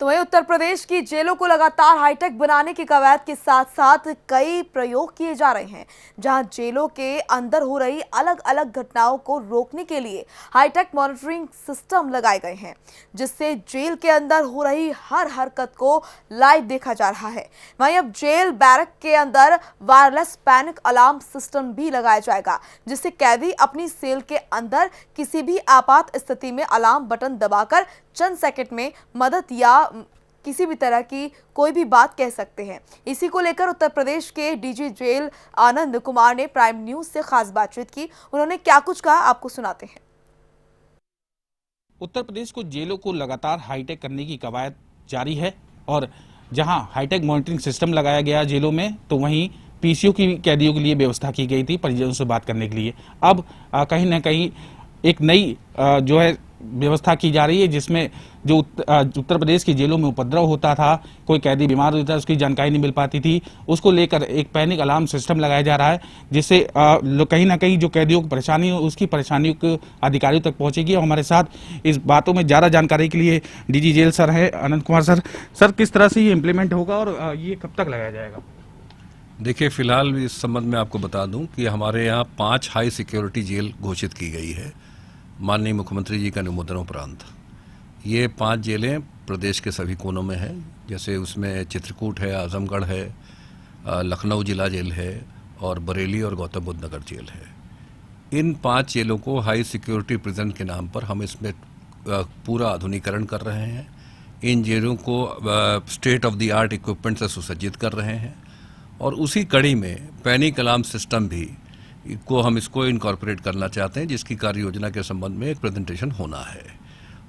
तो वहीं उत्तर प्रदेश की जेलों को लगातार हाईटेक बनाने की कवायद के साथ साथ कई प्रयोग किए जा रहे हैं, जहां जेलों के अंदर हो रही अलग अलग घटनाओं को रोकने के लिए हाईटेक मॉनिटरिंग सिस्टम लगाए गए हैं, जिससे जेल के अंदर हो रही हर हरकत को लाइव देखा जा रहा है। वहीं अब जेल बैरक के अंदर वायरलेस पैनिक अलार्म सिस्टम भी लगाया जाएगा, जिससे कैदी अपनी सेल के अंदर किसी भी आपात स्थिति में अलार्म बटन दबाकर चंद सेकंड में मदद या किसी भी तरह की कोई भी बात कह सकते हैं। इसी को लेकर उत्तर प्रदेश के डीजी जेल आनंद कुमार ने प्राइम न्यूज से खास बातचीत की। उन्होंने क्या कुछ कहा, आपको सुनाते हैं। उत्तर प्रदेश को जेलों को लगातार हाईटेक करने की कवायद जारी है और जहां हाईटेक मॉनिटरिंग सिस्टम लगाया गया जेलों में, तो वहीं पीसीओ की कैदियों के लिए व्यवस्था की गई थी परिजनों से बात करने के लिए। अब कहीं ना कहीं एक नई जो है व्यवस्था की जा रही है, जिसमें जो उत्तर प्रदेश की जेलों में उपद्रव होता था, कोई कैदी बीमार होता था, उसकी जानकारी नहीं मिल पाती थी, उसको लेकर एक पैनिक अलार्म सिस्टम लगाया जा रहा है, जिससे कहीं ना कहीं जो कैदियों को परेशानी हो, उसकी परेशानियों को अधिकारियों तक पहुंचेगी। और हमारे साथ इस बातों में ज़्यादा जानकारी के लिए डीजी जेल सर है आनंद कुमार सर। सर, किस तरह से ये इम्प्लीमेंट होगा और ये कब तक लगाया जाएगा? देखिए, फिलहाल इस संबंध में आपको बता दूं कि हमारे यहाँ 5 हाई सिक्योरिटी जेल घोषित की गई है माननीय मुख्यमंत्री जी के अनुमोदन उपरांत। ये 5 जेलें प्रदेश के सभी कोनों में हैं, जैसे उसमें चित्रकूट है, आजमगढ़ है, लखनऊ जिला जेल है और बरेली और गौतम बुद्ध नगर जेल है। इन 5 जेलों को हाई सिक्योरिटी प्रिजन के नाम पर हम इसमें पूरा आधुनिकीकरण कर रहे हैं। इन जेलों को state of the art equipment से सुसज्जित कर रहे हैं और उसी कड़ी में पैनिक अलार्म सिस्टम भी को हम इसको इनकॉर्पोरेट करना चाहते हैं, जिसकी कार्य योजना के संबंध में एक प्रेजेंटेशन होना है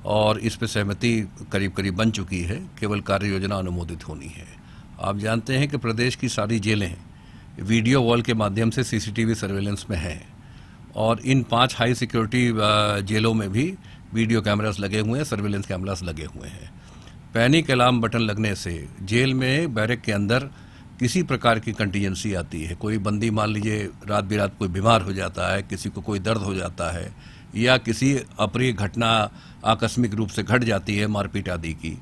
और इस पर सहमति करीब करीब बन चुकी है, केवल कार्य योजना अनुमोदित होनी है। आप जानते हैं कि प्रदेश की सारी जेलें वीडियो वॉल के माध्यम से सीसीटीवी सर्वेलेंस में हैं और इन 5 हाई सिक्योरिटी जेलों में भी वीडियो कैमरास लगे हुए हैं, सर्वेलेंस कैमरास लगे हुए हैं। पैनिक अलार्म बटन लगने से जेल में बैरक के अंदर किसी प्रकार की कंटीजेंसी आती है, कोई बंदी मान लीजिए रात बिरात कोई बीमार हो जाता है, किसी को कोई दर्द हो जाता है या किसी अप्रिय घटना आकस्मिक रूप से घट जाती है, मारपीट आदि की,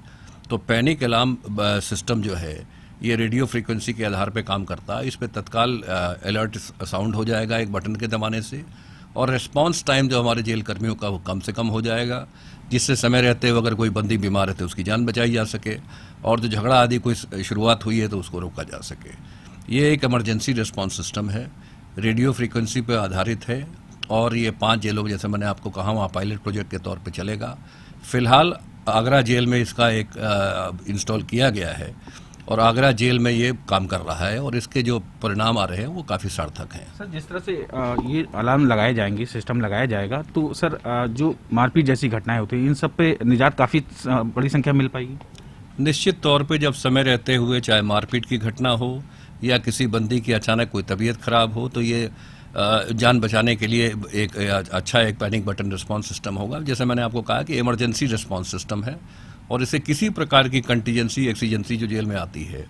तो पैनिक अलार्म सिस्टम जो है ये रेडियो फ्रीक्वेंसी के आधार पर काम करता है। इस पर तत्काल अलर्ट साउंड हो जाएगा एक बटन के दबाने से और रिस्पॉन्स टाइम जो हमारे जेल कर्मियों का वो कम से कम हो जाएगा, जिससे समय रहते हुए अगर कोई बंदी बीमार है तो उसकी जान बचाई जा सके और जो झगड़ा आदि कोई शुरुआत हुई है तो उसको रोका जा सके। ये एक इमरजेंसी रिस्पॉन्स सिस्टम है, रेडियो फ्रीक्वेंसी पर आधारित है और ये 5 जेलों में, जैसे मैंने आपको कहा, वहाँ पायलट प्रोजेक्ट के तौर पर चलेगा। फिलहाल आगरा जेल में इसका एक इंस्टॉल किया गया है और आगरा जेल में ये काम कर रहा है और इसके जो परिणाम आ रहे हैं वो काफ़ी सार्थक हैं। सर, जिस तरह से ये अलार्म लगाए जाएंगे, सिस्टम लगाया जाएगा, तो सर जो मारपीट जैसी घटनाएं होती हैं, इन सब पे निजात काफ़ी बड़ी संख्या मिल पाएगी? निश्चित तौर पे जब समय रहते हुए चाहे मारपीट की घटना हो या किसी बंदी की अचानक कोई तबीयत खराब हो, तो ये जान बचाने के लिए एक अच्छा एक पैनिक बटन रिस्पॉन्स सिस्टम होगा। जैसे मैंने आपको कहा कि इमरजेंसी रिस्पॉन्स सिस्टम है और इससे किसी प्रकार की कंटीजेंसी एक्सीजेंसी जो जेल में आती है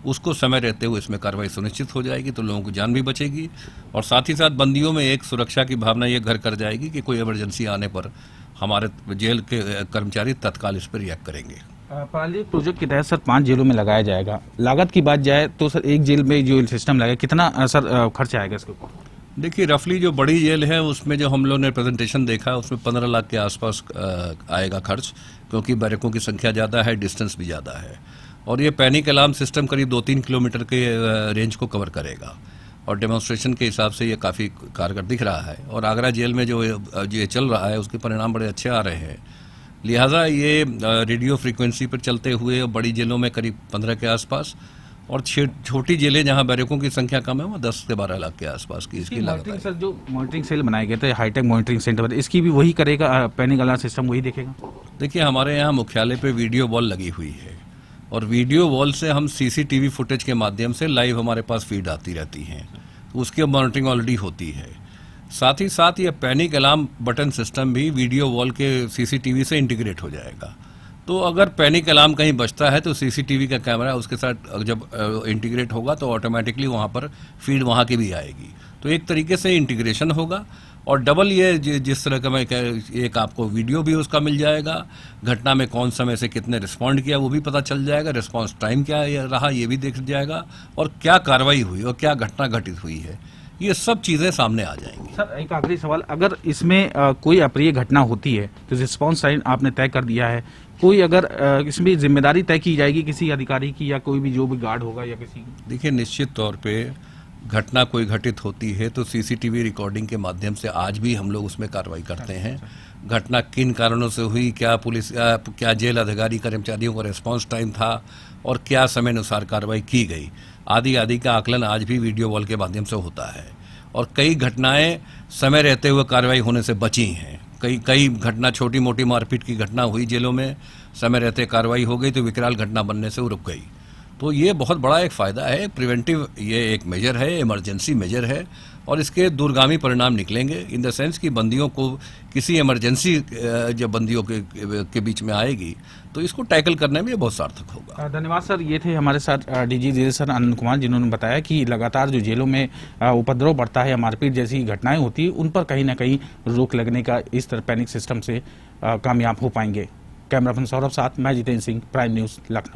उसको समय रहते हुए इसमें कार्रवाई सुनिश्चित हो जाएगी, तो लोगों की जान भी बचेगी और साथ ही साथ बंदियों में एक सुरक्षा की भावना ये घर कर जाएगी कि कोई इमरजेंसी आने पर हमारे जेल के कर्मचारी तत्काल इस पर रिएक्ट करेंगे। पायलट प्रोजेक्ट के तहत सर 5 जेलों में लगाया जाएगा। लागत की बात जाए तो सर एक जेल में जो सिस्टम लगा, कितना सर खर्च आएगा इसके ऊपर? देखिए, रफली जो बड़ी जेल है उसमें जो हम लोग ने प्रेजेंटेशन देखा उसमें 15 लाख के आसपास आएगा खर्च, क्योंकि बैरकों की संख्या ज़्यादा है, डिस्टेंस भी ज़्यादा है और ये पैनिक अलार्म सिस्टम करीब 2-3 किलोमीटर के रेंज को कवर करेगा और डेमोन्स्ट्रेशन के हिसाब से ये काफ़ी कारगर दिख रहा है और आगरा जेल में जो ये चल रहा है उसके परिणाम बड़े अच्छे आ रहे हैं। लिहाजा ये रेडियो फ्रीक्वेंसी पर चलते हुए बड़ी जेलों में करीब 15 के आसपास और छोटी जेलें जहां बैरकों की संख्या कम है वो 10 से 12 लाख के आसपास की इसकी लागत है। सर, जो मॉनिटरिंग सेल बनाए गए थे हाईटेक मॉनिटरिंग सेंटर, इसकी भी वही करेगा, पैनिक अलार्म सिस्टम वही देखेगा? देखिए, हमारे यहाँ मुख्यालय पे वीडियो वॉल लगी हुई है और वीडियो वॉल से हम सीसीटीवी फुटेज के माध्यम से लाइव हमारे पास फीड आती रहती हैं, उसकी मॉनिटरिंग ऑलरेडी होती है। साथ ही साथ ये पैनिक अलार्म बटन सिस्टम भी वीडियो वॉल के सीसीटीवी से इंटीग्रेट हो जाएगा, तो अगर पैनिक अलार्म कहीं बजता है तो सीसीटीवी का कैमरा उसके साथ जब इंटीग्रेट होगा तो ऑटोमेटिकली वहाँ पर फीड वहाँ की भी आएगी, तो एक तरीके से इंटीग्रेशन होगा और डबल ये जिस तरह का मैं एक आपको वीडियो भी उसका मिल जाएगा, घटना में कौन समय से कितने रिस्पॉन्ड किया वो भी पता चल जाएगा, रिस्पॉन्स टाइम क्या रहा ये भी देख जाएगा, और क्या कार्रवाई हुई और क्या घटना घटित हुई है, ये सब चीज़ें सामने आ जाएंगी। सर एक आखिरी सवाल, अगर इसमें कोई अप्रिय घटना होती है तो रिस्पॉन्स टाइम आपने तय कर दिया है, कोई अगर इसमें जिम्मेदारी तय की जाएगी किसी अधिकारी की या कोई भी जो भी गार्ड होगा या किसी की? देखिए, निश्चित तौर पे घटना कोई घटित होती है तो सीसीटीवी रिकॉर्डिंग के माध्यम से आज भी हम लोग उसमें कार्रवाई करते हैं। घटना किन कारणों से हुई, क्या पुलिस क्या जेल अधिकारी कर्मचारियों का रिस्पांस टाइम था और क्या समय अनुसार कार्रवाई की गई, आदि आदि का आकलन आज भी वीडियो वॉल के माध्यम से होता है। और कई घटनाएं समय रहते हुए कार्रवाई होने से बची हैं। कई घटना, छोटी मोटी मारपीट की घटना हुई जेलों में, समय रहते कार्रवाई हो गई तो विकराल घटना बनने से वो रुक गई। तो ये बहुत बड़ा एक फ़ायदा है, प्रिवेंटिव ये एक मेजर है, इमरजेंसी मेजर है, और इसके दूरगामी परिणाम निकलेंगे इन द सेंस कि बंदियों को किसी इमरजेंसी जब बंदियों के बीच में आएगी तो इसको टैकल करने में ये बहुत सार्थक होगा। धन्यवाद सर। ये थे हमारे साथ DG jail sir Anand Kumar, जिन्होंने बताया कि लगातार जो जेलों में उपद्रव बढ़ता है या मारपीट जैसी घटनाएं होती है उन पर कहीं ना कहीं रोक लगने का इस तरह पैनिक सिस्टम से कामयाब हो पाएंगे। कैमरामैन सौरभ साथ, मैं जितेंद्र सिंह, प्राइम न्यूज़, लखनऊ।